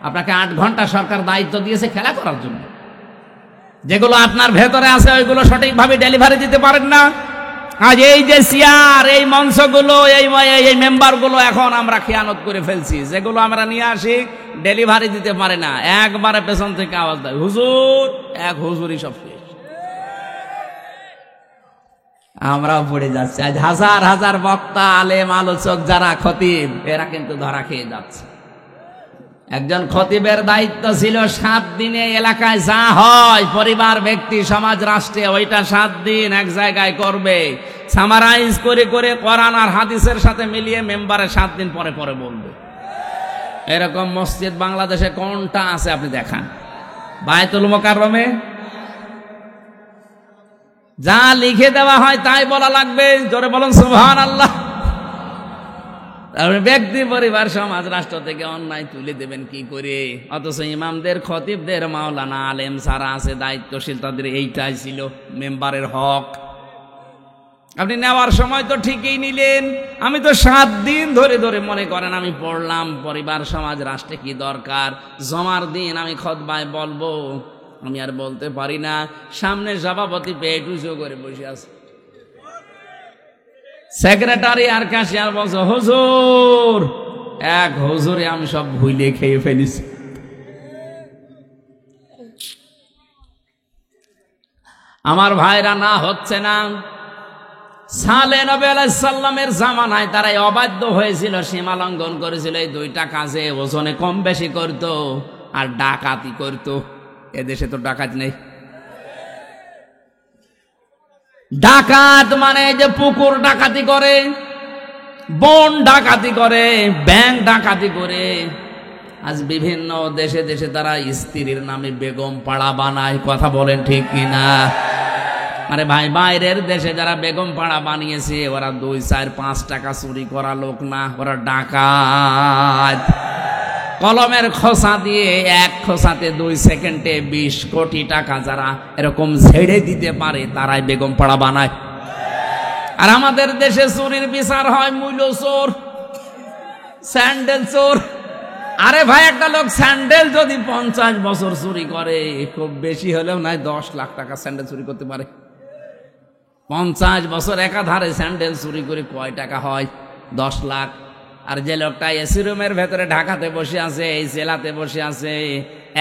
আপনাকে 8 ঘন্টা সরকার দায়িত্ব দিয়েছে খেলা করার জন্য। যেগুলো আপনার ভেতরে আছে ওইগুলো সঠিকভাবে ডেলিভারি দিতে পারেন না। আজ এই যে চেয়ার, এই মঞ্চগুলো, এই মেম্বারগুলো এখন আমরা খেয়ানত করে ফেলছি। যেগুলো আমরা নিয়ে আসি ডেলিভারি দিতে পারে না, একবারে পেছন থেকে আওয়াজ দেয়, হুজুর, এক হুজুরই সব শেষ। আমরাও পড়ে যাচ্ছি। আজ হাজার হাজার বক্তা, আলেম, আলোচক যারা খতিব, এরা কিন্তু ধরা খেয়ে যাচ্ছে। একজন খতিবের দায়িত্ব ছিল 7 দিনে এলাকায় যা হয়, পরিবার, ব্যক্তি, সমাজ, রাষ্ট্রে, ওইটা 7 দিন এক জায়গায় করবে, সামারাইজ করে করে কোরআন আর হাদিসের সাথে মিলিয়ে মেম্বারে 7 দিন পরে পরে বলবে। এরকম মসজিদ বাংলাদেশে কোনটা আছে আপনি দেখান? বায়তুল মুকাররমে যা লিখে দেওয়া হয় তাই বলা লাগবে। জোরে বলুন সুবহানাল্লাহ। ব্যক্তি, পরিবার, সমাজ, রাষ্ট্র থেকে অন্যায় তুলে দেবেন কি করে? অথচ ইমামদের, খতিবদের, মাওলানা, আলেম সারা আছে দায়িত্বশীল, তাদের এইটাই ছিল মেম্বারের হক। আপনি নেওয়ার সময় তো ঠিকই নিলেন, আমি তো 7 দিন ধরে ধরে মনে করেন আমি পড়লাম পরিবার, সমাজ, রাষ্ট্রে কি দরকার। জমার দিন আমি খুতবায় বলবো, আমি আর বলতে পারি না। সামনে সভাপতি পেট উঁচু করে বসে আছে, সেক্রেটারি আর ক্যাশিয়ার বলছে হুজুর, এক হুজুরে আমি সব ভুলে খেয়ে ফেলিছি। আমার ভাইরা, না হচ্ছে না। সালেহ নবী আলাইহিস সালামের জামানায় তারাই অবাধ্য হয়েছিল, সীমা লঙ্ঘন করেছিল। এই 2টা কাজে ওজনে কম বেশি করত আর ডাকাতি করত। এদেশে তো ডাকাত নেই। ডাকাত মানে যে পুকুর ডাকাতি করে, বন ডাকাতি করে, ব্যাংক ডাকাতি করে। আজ বিভিন্ন দেশে দেশে তারা স্ত্রীর নামে বেগম পাড়া বানায়। কথা বলেন ঠিক কিনা? আরে ভাই, বাইরের দেশে যারা বেগম পাড়া বানিয়েছে ওরা 2, 4, 5 টাকা চুরি করা লোক না, ওরা ডাকাত। কলমের খোসা দিয়ে 1 খোসাতে 2 সেকেন্ডে 20 কোটি টাকা যারা এরকম ঝেড়ে দিতে পারে তারাই বেগম পাড়া বানায়। আর আমাদের দেশে চুরির বিচার হয় মূল্য চোর, স্যান্ডেল চোর। আরে ভাই, একটা লোক স্যান্ডেল যদি 50 বছর চুরি করে, খুব বেশি হলেও নাই 10 লাখ টাকা স্যান্ডেল চুরি করতে পারে। 50 বছর একাধারে স্যান্ডেল চুরি করে কয় টাকা হয়? 10 লাখ। আর যে লোকটা এসি রুমের ভেতরে ঢাকাতে বসে আছে, এই জেলাতে বসে আছে,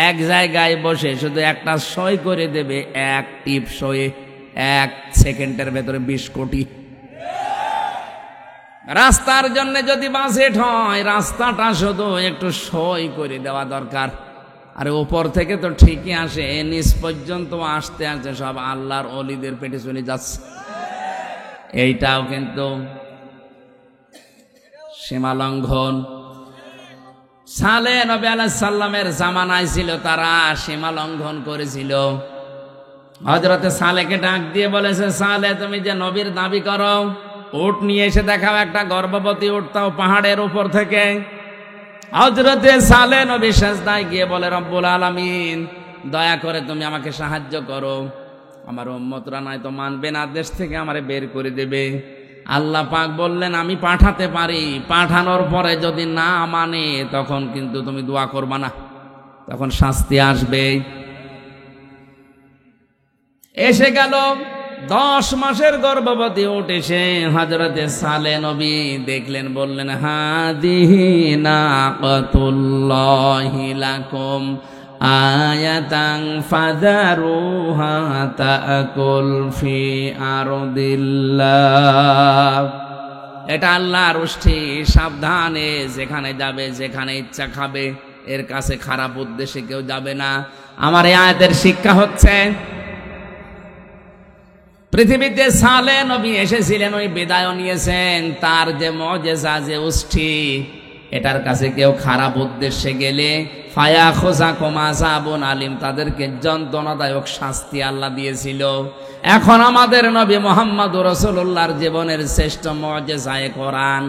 এক জায়গায় বসে শুধু একটা সই করে দেবে, এক টিপ সয়ে 1 সেকেন্ডের ভেতরে 20 কোটি। রাস্তার জন্য যদি বাজেট হয়, রাস্তাটা শুধু একটু সই করে দেওয়া দরকার। আর উপর থেকে তো ঠিকই আসে, নিচ পর্যন্ত আসতে আসতে সব আল্লাহর ওলিদের পেটে চলে যাচ্ছে। এইটাও কিন্তু সীমা লঙ্ঘন। সালেহ নবী আলাইহিস সালামের জামানায় ছিল, তারা সীমা লঙ্ঘন করেছিল। হযরতে সালেহকে ডাক দিয়ে বলেছে, সালেহ, তুমি যে নবীর দাবি করো, উট নিয়ে এসে দেখাও, একটা গর্ভবতী উট, তাও পাহাড়ের উপর থেকে। হযরতে সালেহ নবী সিজদায় গিয়ে বলে, রব্বুল আলামিন, দয়া করে তুমি আমাকে সাহায্য করো, আমার উম্মতরা নাই তো মানবে না, দেশ থেকে আমারে বের করে দেবে। আল্লাহ পাক বললেন আমি পাঠাতে পারি, পাঠানোর পরে যদি না মানে তখন কিন্তু তুমি দোয়া করবা না, তখন শাস্তি আসবে। এসে গেল 10 মাসের গর্ভবতী উঠেছে হযরতে সালেহ নবী দেখলেন, বললেন হাদিহি নাকাতুল্লাহি লাকুম আয়াতান ফাযারুহা তাকুল ফি আরদিল্লাহ। এটা আল্লাহর উষ্ঠি, সাবধানে যেখানে যাবে, যেখানে ইচ্ছা খাবে, এর কাছে খারাপ উদ্দেশ্যে কেউ যাবে না। আমার এই আয়াতের শিক্ষা হচ্ছে পৃথিবীতে সালেহ নবী এসেছিলেন, ওই বিদায় নিয়েছেন, তার যে মুজিজা, যে উষ্ঠি, এটার কাছে কেউ খারাপ উদ্দেশ্যে গেলে ফায়াখুযাকুম আযাবুন আলিম, তাদেরকে যন্ত্রণাদায়ক শাস্তি আল্লাহ দিয়েছিল। এখন আমাদের নবী মুহাম্মদুর রাসূলুল্লাহর জীবনের শ্রেষ্ঠ মুজিজা কোরআন,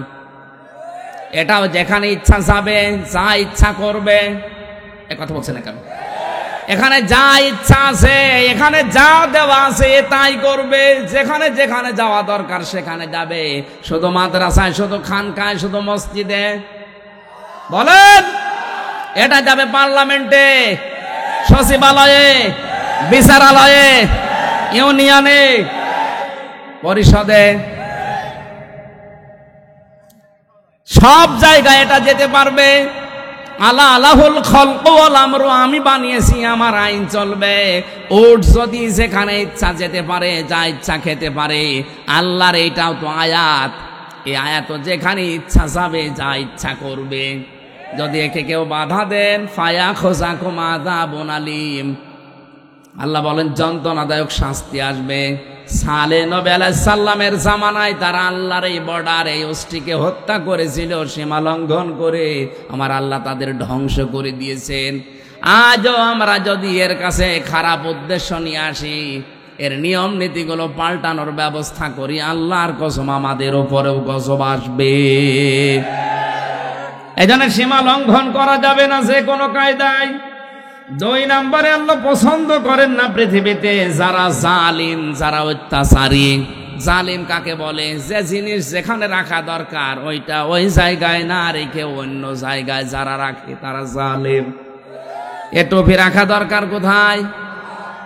এটাও যেখানে ইচ্ছা যাবে, যা ইচ্ছা করবে। এ কথা বলছেন না কেন? এখানে যা ইচ্ছা আছে, এখানে যা দেওয়া আছে তাই করবে, যেখানে যেখানে যাওয়া দরকার সেখানে যাবে। শুধু মাদ্রাসায়, শুধু খানকায়, শুধু মসজিদে বলেন? এটা যাবে পার্লামেন্টে, সচিবালয়ে, বিচারালয়ে, ইউনিয়নে, পরিষদে, সব জায়গায় এটা যেতে পারবে। আল্লাহ আলাহুল খলকু ওয়াল আমরু, আমি বানিয়েছি, আমার আইন চলবে। উট যদি যেখানে ইচ্ছা যেতে পারে, যা ইচ্ছা খেতে পারে, আল্লাহর এইটাও তো আয়াত। এই আয়াত যেখানে ইচ্ছা যাবে, যা ইচ্ছা করবে। যদি একে কেউ বাধা দেন ফায়াখুযাকুম আযাবুন আলিম, আল্লাহ বলেন যন্ত্রণাদায়ক শাস্তি আসবে। সালেহ নবী আলাইহিস সালামের জামানায় তারা আল্লাহর এই বর্ডার, এই উষ্টিকে হত্যা করেছিল, সীমা লঙ্ঘন করে। আমার আল্লাহ তাদের ধ্বংস করে দিয়েছেন। আজও আমরা যদি এর কাছে খারাপ উদ্দেশ্য নিয়ে আসি, এর নিয়ম নীতিগুলো পাল্টানোর ব্যবস্থা করি, আল্লাহর কসম আমাদের উপরেও গজব আসবে। এজন্য সীমা লঙ্ঘন করা যাবে না যে কোনো কায়দায়। 2 নম্বরে আল্লাহ পছন্দ করেন না পৃথিবীতে যারা জালিম, যারা অত্যাচারী। জালিম কাকে বলে? যে জিনিস যেখানে রাখা দরকার ওইটা ওই জায়গায় না রেখে অন্য জায়গায় যারা রাখে তারা জালিম। এ টুপি রাখা দরকার কোথায়?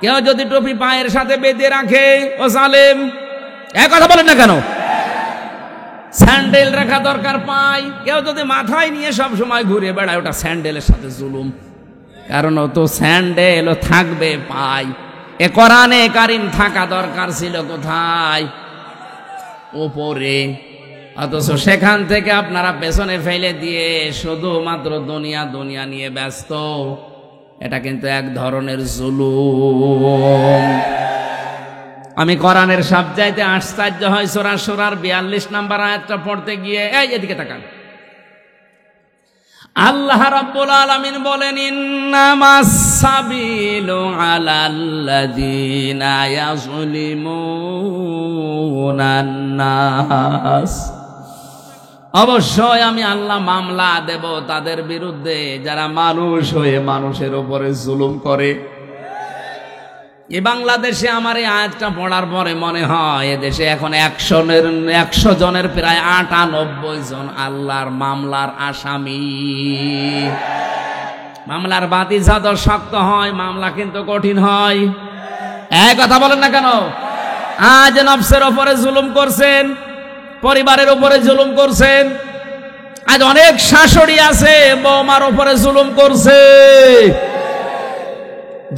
কেউ যদি টুপি পায়ের সাথে বেঁধে রাখে, ও জালিম। এক কথা বলেন না কেন? স্যান্ডেল রাখা দরকার পায়, কেউ যদি মাথায় নিয়ে সব সময় ঘুরে বেড়ায়, ওটা স্যান্ডেলের সাথে জুলুম। কারণ ও তো স্যান্ডেল, ও থাকবে পায়। এ কোরআনে কারিম থাকা দরকার ছিল কোথায়? উপরে। অথচ সেখান থেকে আপনারা পেছনে ফেলে দিয়ে শুধুমাত্র দুনিয়া দুনিয়া নিয়ে ব্যস্ত। এটা কিন্তু এক ধরনের জুলুম। আমি কোরআনের সবচাইতে আশ্চর্য হয় সূরা শুরার 42 নম্বর আয়াতটা পড়তে গিয়ে, এই এদিকে তাকান। আল্লাহ রাব্বুল আলামিন বলেন ইন্নামাস সাবিলু আলাল্লাযিনা ইয়াযলিমুনান নাস, অবশ্যই আমি আল্লাহ মামলা দেব তাদের বিরুদ্ধে যারা মানুষ হয়ে মানুষের উপরে জুলুম করে। এই বাংলাদেশে আমার এই আয়াতটা পড়ার পরে মনে হয় এদেশে এখন 100 জনের প্রায় 98 জন আল্লাহর মামলার আসামি। মামলার বাতি যত শক্ত হয়, মামলা কিন্তু কঠিন হয়। এক কথা বলেন না কেন? আজ নফসের উপরে জুলুম করছেন, পরিবারের উপরে জুলুম করছেন। আজ অনেক শাশুড়ি আছে বৌমার উপরে জুলুম করছে।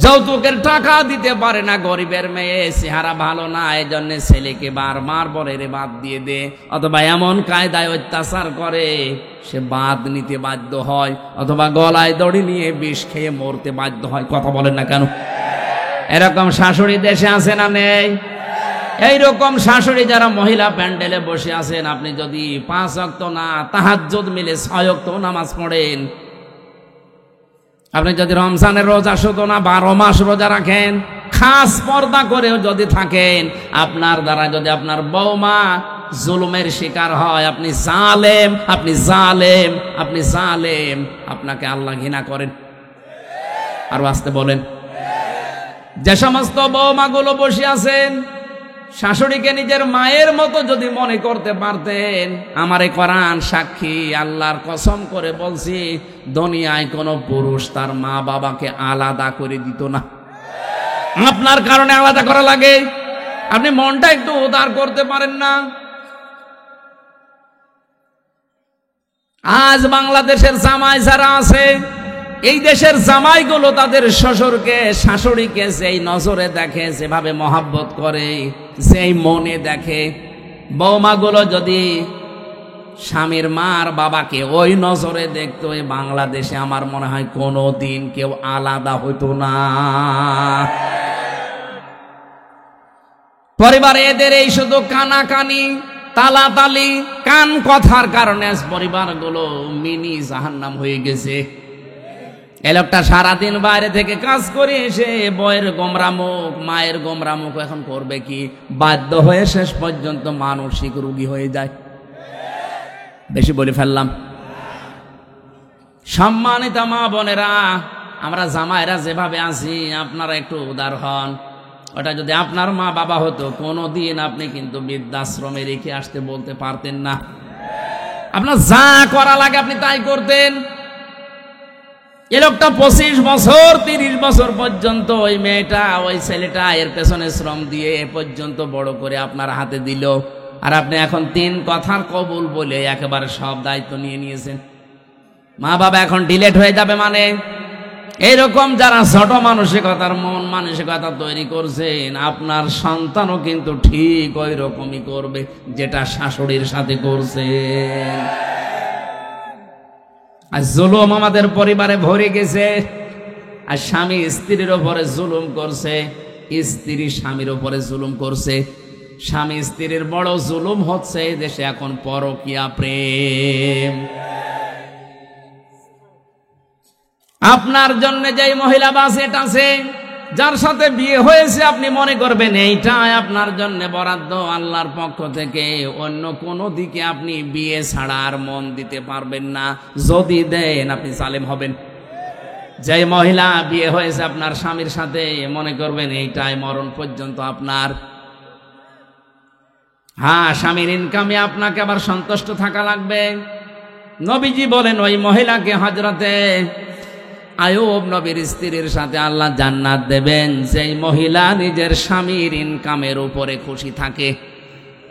যৌতুকের টাকা দিতে পারে না, গরিবের মেয়ে, চেহারা ভালো না, এই জন্য ছেলেকে বারবার বলে রে বাদ দিয়ে দে, অথবা এমন কায়দায় অত্যাচার করে সে বাদ নিতে বাধ্য হয়, অথবা গলায় দড়ি নিয়ে বিষ খেয়ে মরতে বাধ্য হয়। কথা বলেন না কেন? এরকম শাশুড়ি দেশে আছে না নেই? এইরকম শাশুড়ি যারা মহিলা প্যান্ডেলে বসে আছেন, আপনি যদি 5 ওয়াক্ত না তাহাজ্জুদ মিলে 6 ওয়াক্ত নামাজ পড়েন, আপনি যদি রমজানের রোজা শুধু না 12 মাস রোজা রাখেন, খাস পর্দা করেও যদি থাকেন, আপনার দ্বারা যদি আপনার বৌমা জুলুমের শিকার হয়, আপনি জালেম, আপনি জালেম, আপনি জালেম। আপনাকে আল্লাহ ঘৃণা করেন। আর আসতে বলেন, যে সমস্ত বৌমাগুলো বসে আছেন শাশুড়িকে নিজের মায়ের মতো যদি মনে করতে পারতেন, আমারে কোরআন সাক্ষী, আল্লাহর কসম করে বলছি, দুনিয়ায় কোনো পুরুষ তার মা বাবাকে আলাদা করে দিত না। আপনার কারণে আলাদা করা লাগে, আপনি মনটা একটু উদার করতে পারেন না? আজ বাংলাদেশের জামাই যারা আছে, এই দেশের জামাইগুলো তাদের শ্বশুরকে শাশুড়িকে যেই নজরে দেখে, যেভাবে মহাব্বত করে, যেই মনে দেখে, বৌমাগুলো যদি স্বামীর মার বাবাকে ওই নজরে দেখতো, এই বাংলাদেশে আমার মনে হয় কোনো দিন কেউ আলাদা হইতো না। পরিবারে এদের এই শুধু কানাকানি, তালাতালি, কান কথার কারণে পরিবারগুলো মিনি জাহান্নাম হয়ে গেছে। এই লোকটা সারাদিন বাইরে থেকে কাজ করে এসে বয়ের গোমরা মুখ, মায়ের গোমরা মুখ এখন করবে কি? বাধ্য হয়ে শেষ পর্যন্ত মানসিক রোগী হয়ে যায়। বেশি বলে ফেললাম? সম্মানিত মা বোনেরা, আমরা জামাইরা যেভাবে আছি, আপনারা একটু উদার হন। ওটা যদি আপনার মা বাবা হতো, কোনোদিন আপনি কিন্তু বৃদ্ধাশ্রমে রেখে আসতে বলতে পারতেন না। আপনার যা করা লাগে আপনি তাই করতেন। এ লোকটা 25 বছর 30 বছর পর্যন্ত ওই মেয়েটা, ওই ছেলেটা এর পেছনে শ্রম দিয়ে এ পর্যন্ত বড় করে আপনার হাতে দিল, আর আপনি এখন 3 কথার কবুল বলে একেবারে সব দায়িত্ব নিয়ে নিয়েছেন। মা বাবা এখন ডিলেট হয়ে যাবে মানে? এইরকম যারা ছোট মানসিকতার মন মানসিকতা তৈরি করছেন, আপনার সন্তানও কিন্তু ঠিক ওই রকমই করবে যেটা শাশুড়ির সাথে করছেন। আর জুলুম আমাদের পরিবারে ভরে গেছে। আর স্বামী স্ত্রীর উপরে জুলুম করছে, স্ত্রী স্বামীর উপরে জুলুম করছে। স্বামী স্ত্রীর বড় জুলুম হচ্ছে দেশে এখন পরকীয়া প্রেম। আপনার জন্য যেই মহিলা বাজেট আছে, যার সাথে বিয়ে হয়েছে, আপনি মনে করবেন এইটাই আপনার জন্য বরাদ্দ আল্লাহর পক্ষ থেকে। অন্য কোনো দিকে আপনি বিয়ে ছাড়া আর মন দিতে পারবেন না। যদি দেন আপনি জালেম হবেন। যেই মহিলা বিয়ে হয়েছে আপনার স্বামীর সাথে, মনে করবেন এইটাই মরণ পর্যন্ত আপনার। হ্যাঁ, স্বামীর ইনকামে আপনাকে আবার সন্তুষ্ট থাকা লাগবে। নবীজি বলেন ওই মহিলাকে, হযরতে আয়ুব নবীর স্ত্রীর সাথে আল্লাহ জান্নাত দেবেন যেই মহিলা নিজের স্বামীর ইনকামের উপরে খুশি থাকে।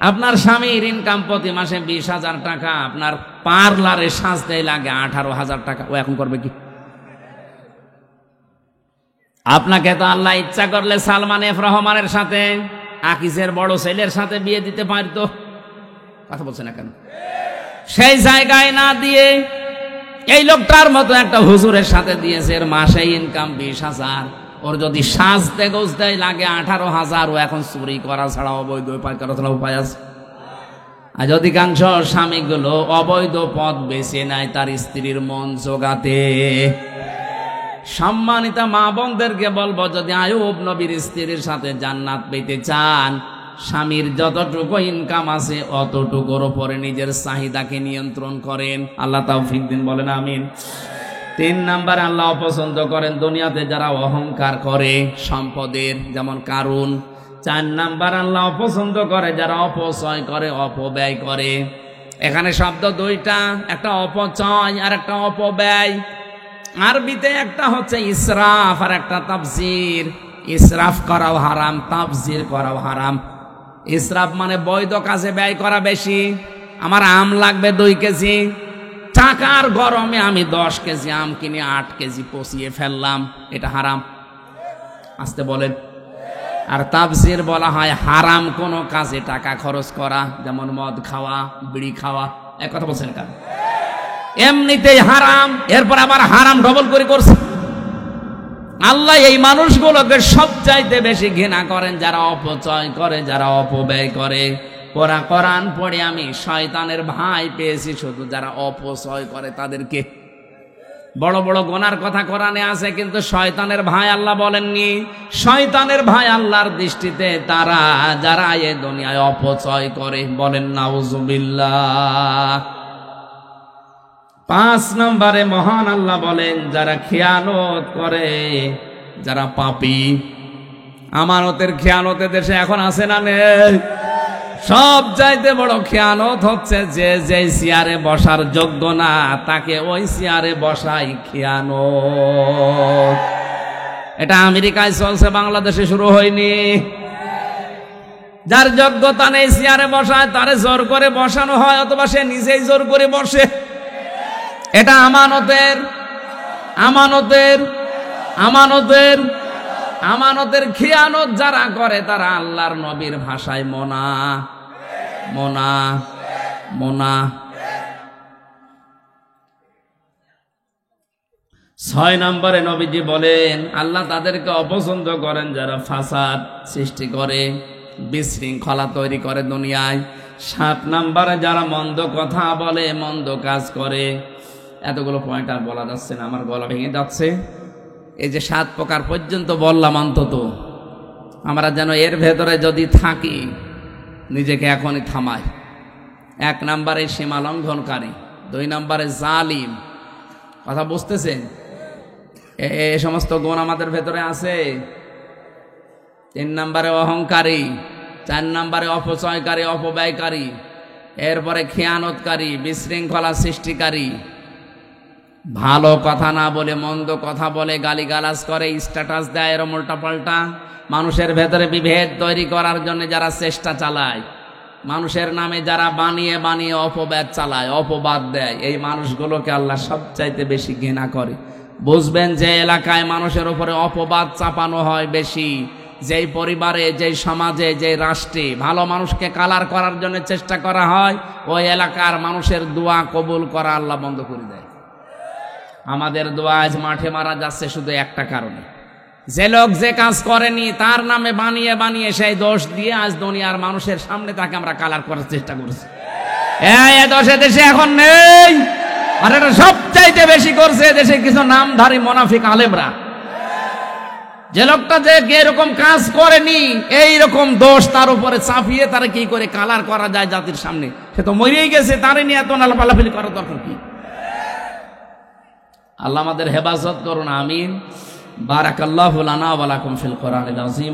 আপনার স্বামীর ইনকাম প্রতি মাসে 20,000 টাকা, আপনার পার্লারে সাজতে লাগে 18,000 টাকা, ও এখন করবে কি? আপনাকে তো আল্লাহ ইচ্ছা করলে সালমান এফ রহমানের সাথে, আকিজের বড় ছেলের সাথে বিয়ে দিতে পারতো। কথা বলছে না কেন? সেই জায়গায় না দিয়ে এই লোকটার মতো একটা হুজুরের সাথে দিয়েছে, এর মাসে ইনকাম 20,000, ওর যদি সাজতে গোজতে লাগে 18,000, ও এখন চুরি করা ছাড়া অবৈধ উপায় করা ছাড়া উপায় আছে? আজ অধিকাংশ স্বামীগুলো অবৈধ পথ বেছে নেয় তার স্ত্রীর মন জোগাতে। সম্মানিত মা বোনদেরকে বলবো, যদি আয়ুব নবীর স্ত্রীর সাথে জান্নাত পেতে চান, স্বামীর যতটুকু ইনকাম আছে অতটুকুর উপরে নিজের চাহিদাকে নিয়ন্ত্রণ করেন। আল্লাহ তাওফিক দিন, বলেন আমিন। 3 নাম্বার, আল্লাহ অপছন্দ করেন দুনিয়াতে যারা অহংকার করে সম্পদের, যেমন কারুন। 4 নাম্বার, আল্লাহ অপছন্দ করে যারা অপচয় করে, অপব্যয় করে। এখানে শব্দ 2টা, একটা অপচয় আর একটা অপব্যয়। আরবিতে একটা হচ্ছে ইসরাফ আর একটা তাবজির। ইসরাফ করাও হারাম, তাবজির করাও হারাম। ইসরাফ মানে বৈধ কাজে ব্যয় করা বেশি। আমার আম লাগবে 2 কেজি, টাকার গরমে আমি 10 কেজি আম কিনে 8 কেজি পচিয়ে ফেললাম, এটা হারাম। আসতে বলেন। আর তাবজির বলা হয় হারাম কোনো কাজে টাকা খরচ করা, যেমন মদ খাওয়া, বিড়ি খাওয়া। এক কথা বলছেন কেন? এমনিতেই হারাম, এরপর আবার হারাম ডবল করে করছে। আল্লাহ এই মানুষগুলোকে সবচাইতে বেশি ঘৃণা করেন যারা অপচয় করে, যারা অপব্যয় করে। কোরআন পড়ে আমি শয়তানের ভাই পেয়েছি শুধু যারা অপচয় করে তাদেরকে। বড় বড় গুনার কথা কোরআনে আছে, কিন্তু শয়তানের ভাই আল্লাহ বলেননি। শয়তানের ভাই আল্লাহর দৃষ্টিতে তারা যারা এই দুনিয়ায় অপচয় করে। বলেন নাউজুবিল্লাহ। 5 নম্বরে মহান আল্লাহ বলেন যারা খেয়ানত করে, যারা পাপী। আমানতের খেয়ানতে দেশে এখন আছে না নেই? সব চাইতে বড় খেয়ানত হচ্ছে যে যেই চেয়ারে বসার যোগ্য না তাকে ওই চেয়ারে বসাই খেয়ানত। এটা আমেরিকায় চলছে, বাংলাদেশে শুরু হয়নি। যার যোগ্যতা নেই চেয়ারে বসায় তারে জোর করে বসানো হয়, অথবা সে নিজেই জোর করে বসে। এটা আমানতের আমানতের আমানতের আমানতের খিয়ানত যারা করে তারা আল্লাহর নবীর ভাষায় মোনা মোনা মোনা। 6 নম্বরে নবীজি বলেন আল্লাহ তাদেরকে অপছন্দ করেন যারা ফাসাদ সৃষ্টি করে, বিশৃঙ্খলা তৈরি করে দুনিয়ায়। 7 নম্বরে যারা মন্দ কথা বলে, মন্দ কাজ করে। এতগুলো পয়েন্ট আর বলা যাচ্ছে না, আমার গলা ভেঙে যাচ্ছে। এই যে 7 প্রকার পর্যন্ত বললাম, অন্তত আমরা যেন এর ভেতরে যদি থাকি নিজেকে এখনই থামাই। 1 নম্বরে সীমা লঙ্ঘনকারী, 2 নম্বরে জালিম। কথা বুঝতেছেন? এ সমস্ত গুণ আমাদের ভেতরে আছে। 3 নম্বরে অহংকারী, 4 নম্বরে অপচয়কারী, অপব্যয়কারী, এরপরে খেয়ানতকারী, বিশৃঙ্খলা সৃষ্টিকারী, ভালো কথা না বলে মন্দ কথা বলে, গালিগালাজ করে, স্ট্যাটাস দেয়, এরম উল্টা পাল্টা। মানুষের ভেতরে বিভেদ তৈরি করার জন্য যারা চেষ্টা চালায়, মানুষের নামে যারা বানিয়ে বানিয়ে অপবাদ চালায়, অপবাদ দেয়, এই মানুষগুলোকে আল্লাহ সবচাইতে বেশি ঘৃণা করে। বুঝবেন যে এলাকায় মানুষের উপরে অপবাদ চাপানো হয় বেশি, যেই পরিবারে, যেই সমাজে, যেই রাষ্ট্রে ভালো মানুষকে কালার করার জন্য চেষ্টা করা হয়, ওই এলাকার মানুষের দোয়া কবুল করা আল্লাহ বন্ধ করে দেয়। আমাদের দোয়া আজ মাঠে মারা যাচ্ছে শুধু একটা কারণে, যে লোক যে কাজ করেনি তার নামে বানিয়ে বানিয়ে সেই দোষ দিয়ে আজ দুনিয়ার মানুষের সামনে তাকে আমরা কালার করার চেষ্টা করছি। এই দোষে দেশে এখন নেই, আর এটা সবচাইতে বেশি করছে দেশে কিছু নামধারী মুনাফিক আলেমরা। যে লোকটা যে এরকম কাজ করেনি এইরকম দোষ তার উপরে চাপিয়ে তারা কি করে কালার করা যায় জাতির সামনে, সে তো মরেই গেছে, তারে নিয়ে এত নালাপালাফিলি করার দরকার কি? আল্লাহ আমাদের হেফাজত করুন, আমিন। বারাকাল্লাহু লানা ওয়া লাকুম ফিল কোরআনিল আযীম।